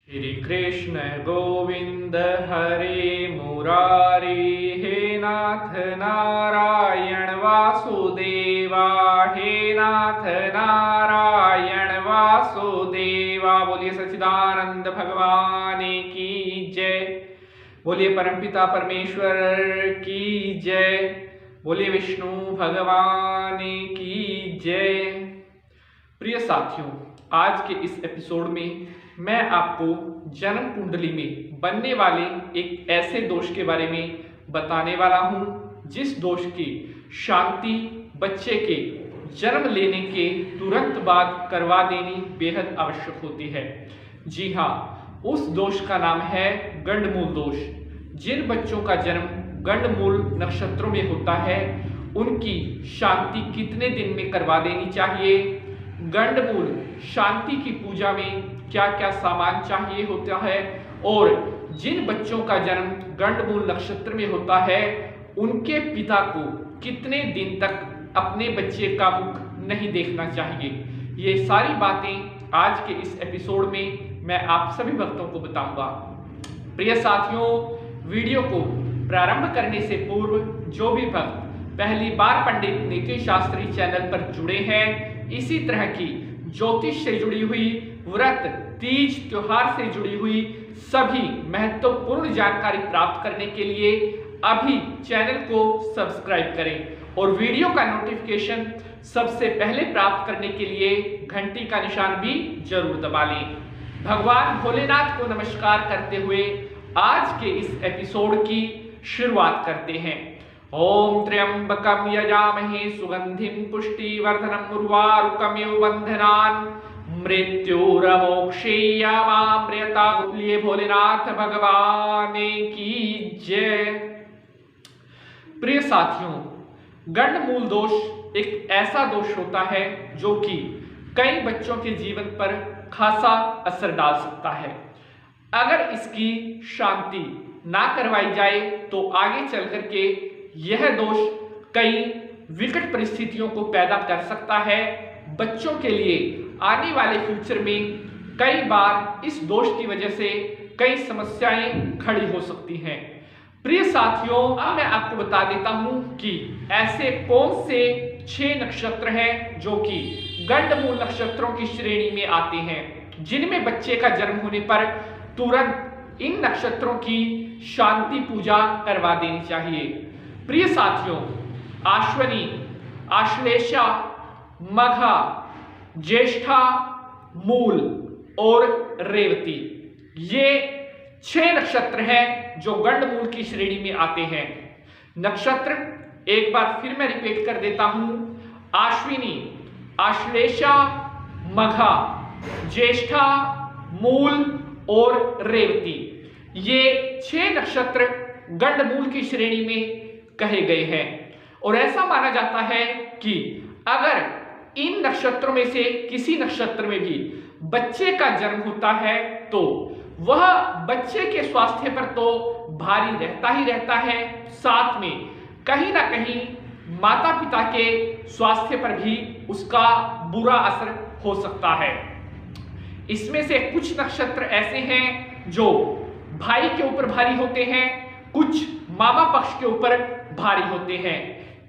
श्री कृष्ण गोविंद हरे मुरारी, हे नाथ नारायण वासुदेवा, हे नाथ नारायण वासुदेवा। बोलिए सच्चिदानंद भगवान की जय, बोलिए परमपिता परमेश्वर की जय, बोलिए विष्णु भगवान की जय। प्रिय साथियों, आज के इस एपिसोड में मैं आपको जन्म कुंडली में बनने वाले एक ऐसे दोष के बारे में बताने वाला हूं जिस दोष की शांति बच्चे के जन्म लेने के तुरंत बाद करवा देनी बेहद आवश्यक होती है। जी हाँ, उस दोष का नाम है गंडमूल दोष। जिन बच्चों का जन्म गंडमूल नक्षत्रों में होता है उनकी शांति कितने दिन में करवा देनी चाहिए, गंडमूल शांति की पूजा में क्या क्या सामान चाहिए होता है, और जिन बच्चों का जन्म गंडमूल नक्षत्र में होता है उनके पिता को कितने दिन तक अपने बच्चे का मुख नहीं देखना चाहिए, ये सारी बातें आज के इस एपिसोड में मैं आप सभी भक्तों को बताऊंगा। प्रिय साथियों, वीडियो को प्रारंभ करने से पूर्व जो भी भक्त पहली बार पंडित नीति शास्त्री चैनल पर जुड़े हैं, इसी तरह की ज्योतिष से जुड़ी हुई, व्रत, तीज, त्योहार से जुड़ी हुई सभी महत्वपूर्ण जानकारी प्राप्त करने के लिए अभी चैनल को सब्सक्राइब करें और वीडियो का नोटिफिकेशन सबसे पहले प्राप्त करने के लिए घंटी का निशान भी जरूर दबा लें। भगवान भोलेनाथ को नमस्कार करते हुए आज के इस एपिसोड की शुरुआत करते हैं। ओम त्र्यंबकम यजामहे सुगंधिम पुष्टिवर्धनम उर्वारुकमिव बंधनान् मृत्युरमोक्षेयमामृता। बोलिए भोलेनाथ भगवान की जय। प्रिय साथियों, गंडमूल दोष एक ऐसा दोष होता है जो कि कई बच्चों के जीवन पर खासा असर डाल सकता है। अगर इसकी शांति ना करवाई जाए तो आगे चल करके यह दोष कई विकट परिस्थितियों को पैदा कर सकता है। बच्चों के लिए आने वाले फ्यूचर में कई बार इस दोष की वजह से कई समस्याएं खड़ी हो सकती हैं। प्रिय साथियों, अब मैं आपको बता देता हूं कि ऐसे कौन से 6 नक्षत्र हैं जो कि गंडमूल नक्षत्रों की श्रेणी में आते हैं, जिनमें बच्चे का जन्म होने पर तुरंत इन नक्षत्रों की शांति पूजा करवा देनी चाहिए। प्रिय साथियों, अश्विनी, आश्लेषा, मघा, ज्येष्ठा, मूल और रेवती, ये 6 नक्षत्र हैं जो गंडमूल की श्रेणी में आते हैं। नक्षत्र एक बार फिर मैं रिपीट कर देता हूं, अश्विनी, आश्लेषा, मघा, ज्येष्ठा, मूल और रेवती, ये 6 नक्षत्र गंडमूल की श्रेणी में कहे गए हैं। और ऐसा माना जाता है कि अगर इन नक्षत्रों में से किसी नक्षत्र में भी बच्चे का जन्म होता है तो वह बच्चे के स्वास्थ्य पर तो भारी रहता ही रहता है, साथ में कहीं ना कहीं माता पिता के स्वास्थ्य पर भी उसका बुरा असर हो सकता है। इसमें से कुछ नक्षत्र ऐसे हैं जो भाई के ऊपर भारी होते हैं, कुछ मामा पक्ष के ऊपर भारी होते हैं।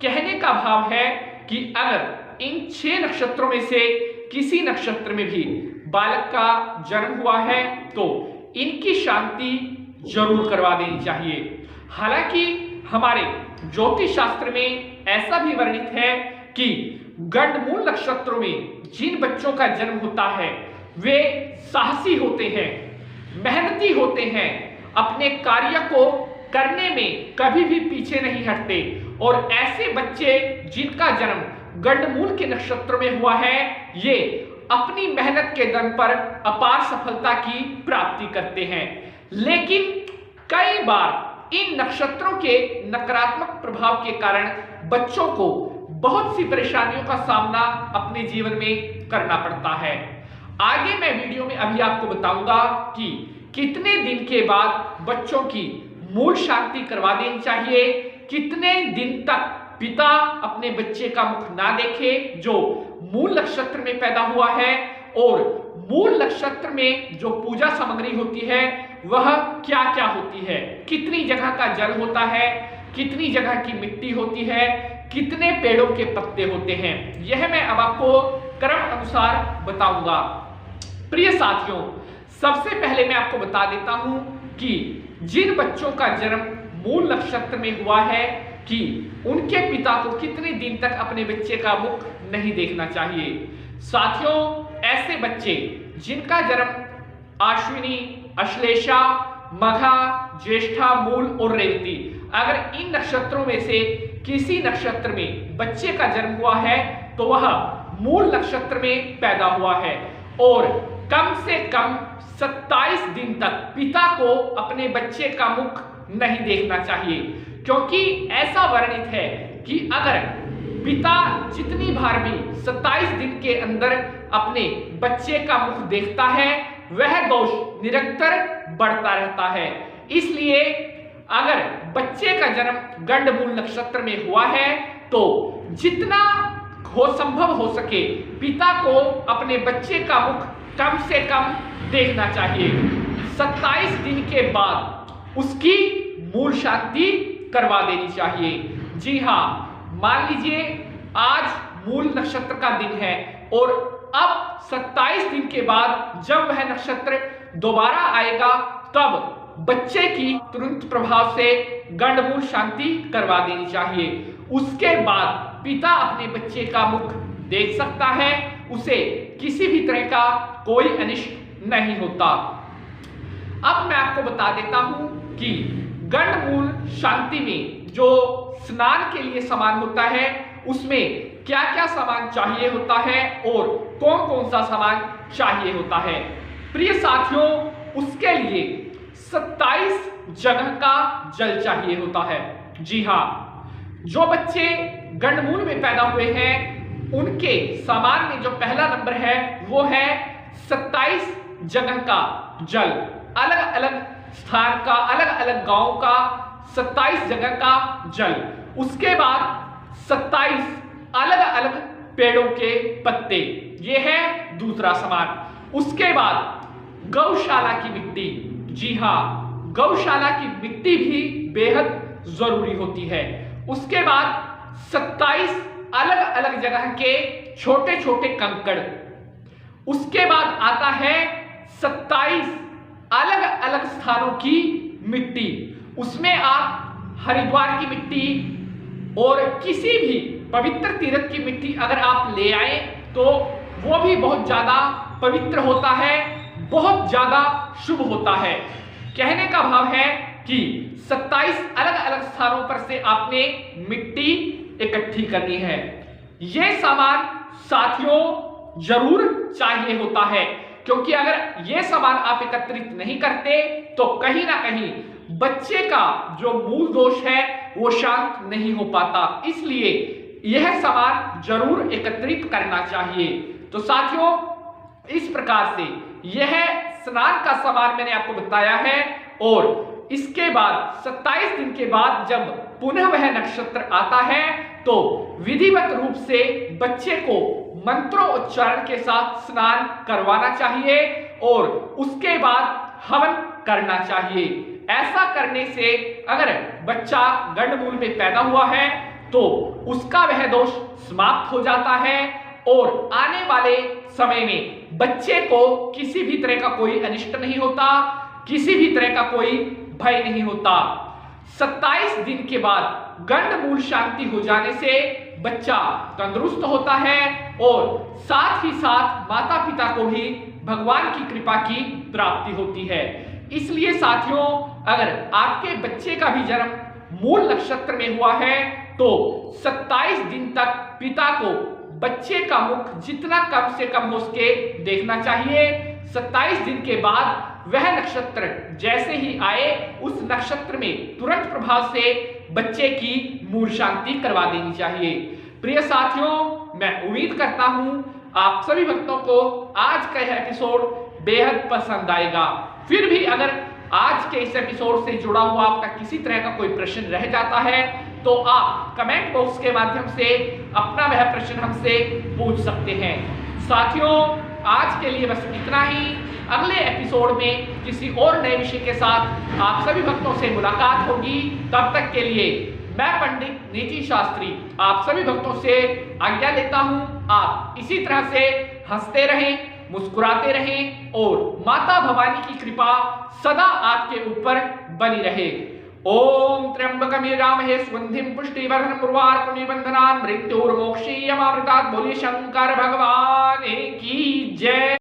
कहने का भाव है कि अगर इन 6 नक्षत्रों में से किसी नक्षत्र में भी बालक का जन्म हुआ है तो इनकी शांति जरूर करवा देनी चाहिए। हालांकि हमारे ज्योतिष शास्त्र में ऐसा भी वर्णित है कि गंडमूल नक्षत्रों में जिन बच्चों का जन्म होता है वे साहसी होते हैं, मेहनती होते हैं, अपने कार्य को करने में कभी भी पीछे नहीं हटते, और ऐसे बच्चे जिनका जन्म गंडमूल के नक्षत्र में हुआ है ये अपनी मेहनत के दम पर अपार सफलता की प्राप्ति करते हैं। लेकिन कई बार इन नक्षत्रों के नकारात्मक प्रभाव के कारण बच्चों को बहुत सी परेशानियों का सामना अपने जीवन में करना पड़ता है। आगे मैं वीडियो में अभी आपको बताऊंगा कि कितने दिन के बाद बच्चों की मूल शांति करवा देनी चाहिए, कितने दिन तक पिता अपने बच्चे का मुख ना देखे जो मूल नक्षत्र में पैदा हुआ है, और मूल नक्षत्र में जो पूजा सामग्री होती है वह क्या क्या होती है, कितनी जगह का जल होता है, कितनी जगह की मिट्टी होती है, कितने पेड़ों के पत्ते होते हैं, यह मैं अब आपको क्रम अनुसार बताऊंगा। प्रिय साथियों, सबसे पहले मैं आपको बता देता हूं कि जिन बच्चों का जन्म मूल नक्षत्र में हुआ है कि उनके पिता को कितने दिन तक अपने बच्चे का मुख नहीं देखना चाहिए। साथियों, ऐसे बच्चे जिनका जन्म आश्विनी, अश्लेषा, मघा, ज्येष्ठा, मूल और रेवती, अगर इन नक्षत्रों में से किसी नक्षत्र में बच्चे का जन्म हुआ है तो वह मूल नक्षत्र में पैदा हुआ है और कम से कम 27 दिन तक पिता को अपने बच्चे का मुख नहीं देखना चाहिए, क्योंकि ऐसा वर्णित है कि अगर पिता जितनी बार भी 27 दिन के अंदर अपने बच्चे का मुख देखता है वह दोष निरंतर बढ़ता रहता है। इसलिए अगर बच्चे का जन्म गंडमूल नक्षत्र में हुआ है तो जितना संभव हो सके पिता को अपने बच्चे का मुख कम से कम देखना चाहिए। 27 दिन के बाद उसकी मूल शांति करवा देनी चाहिए। जी हाँ, मान लीजिए आज मूल नक्षत्र का दिन है और अब 27 दिन के बाद जब वह नक्षत्र दोबारा आएगा तब बच्चे की तुरंत प्रभाव से गंडमूल शांति करवा देनी चाहिए। उसके बाद पिता अपने बच्चे का मुख देख सकता है, उसे किसी भी तरह का कोई अनिष्ट नहीं होता। अब मैं आपको बता देता हूं कि गंडमूल शांति में जो स्नान के लिए सामान होता है उसमें क्या क्या सामान चाहिए होता है और कौन कौन सा सामान चाहिए होता है। प्रिय साथियों, उसके लिए 27 जगह का जल चाहिए होता है। जी हाँ, जो बच्चे गंडमूल में पैदा हुए हैं उनके सामान में जो पहला नंबर है वो है 27 जगह का जल, अलग अलग स्थान का, अलग अलग गांव का 27 जगह का जल। उसके बाद 27 अलग अलग पेड़ों के पत्ते, ये है दूसरा सामान। उसके बाद गौशाला की मिट्टी, जी हाँ, गौशाला की मिट्टी भी बेहद जरूरी होती है। उसके बाद 27 अलग अलग जगह के छोटे छोटे कंकड़। उसके बाद आता है 27 अलग अलग स्थानों की मिट्टी। उसमें आप हरिद्वार की मिट्टी और किसी भी पवित्र तीर्थ की मिट्टी अगर आप ले आए तो वो भी बहुत ज्यादा पवित्र होता है, बहुत ज्यादा शुभ होता है। कहने का भाव है कि 27 अलग अलग स्थानों पर से आपने मिट्टी इकट्ठी करनी है। यह सामान साथियों जरूर चाहिए होता है, क्योंकि अगर यह सामान आप एकत्रित नहीं करते तो कहीं ना कहीं बच्चे का जो मूल दोष है वो शांत नहीं हो पाता। इसलिए यह सामान जरूर एकत्रित करना चाहिए। तो साथियों, इस प्रकार से यह स्नान का सामान मैंने आपको बताया है और इसके बाद 27 दिन के बाद जब पुनः वह नक्षत्र आता है तो विधिवत रूप से बच्चे को मंत्रोच्चारण के साथ स्नान करवाना चाहिए और उसके बाद हवन करना चाहिए। ऐसा करने से अगर बच्चा गंडमूल में पैदा हुआ है तो उसका वह दोष समाप्त हो जाता है और आने वाले समय में बच्चे को किसी भी तरह का कोई अनिष्ट नहीं होता, किसी भी तरह का कोई भय नहीं होता। 27 दिन के बाद गंडमूल शांति हो जाने से बच्चा तंदुरुस्त होता है और साथ ही साथ माता पिता को भी भगवान की कृपा की प्राप्ति होती है। इसलिए साथियों, अगर आपके बच्चे का भी जन्म मूल नक्षत्र में हुआ है तो 27 दिन तक पिता को बच्चे का मुख जितना कम से कम हो सके देखना चाहिए। 27 दिन के बाद वह नक्षत्र जैसे ही आए उस नक्षत्र में तुरंत प्रभाव से बच्चे की मूल शांति करवा देनी चाहिए। प्रिय साथियों, मैं उम्मीद करता हूं आप सभी भक्तों को आज का यह एपिसोड बेहद पसंद आएगा। फिर भी अगर आज के इस एपिसोड से जुड़ा हुआ आपका किसी तरह का कोई प्रश्न रह जाता है तो आप कमेंट बॉक्स के माध्यम से अपना वह प्रश्न हमसे पूछ सकते हैं। साथियों, आज के लिए बस इतना ही। अगले एपिसोड में किसी और नए विषय के साथ आप सभी भक्तों से मुलाकात होगी। तब तक के लिए मैं पंडित नीति शास्त्री आप सभी भक्तों से आज्ञा लेता हूं। आप इसी तरह से हंसते रहें, मुस्कुराते रहें और माता भवानी की कृपा सदा आपके ऊपर बनी रहे। ओम त्र्यंबकम यजामहे सुगंधिं पुष्टिवर्धनम् उर्वारुकमिव बन्धनान् मृत्योर्मोक्षीयमामृतात्। बोलिए शंकर भगवान की जय।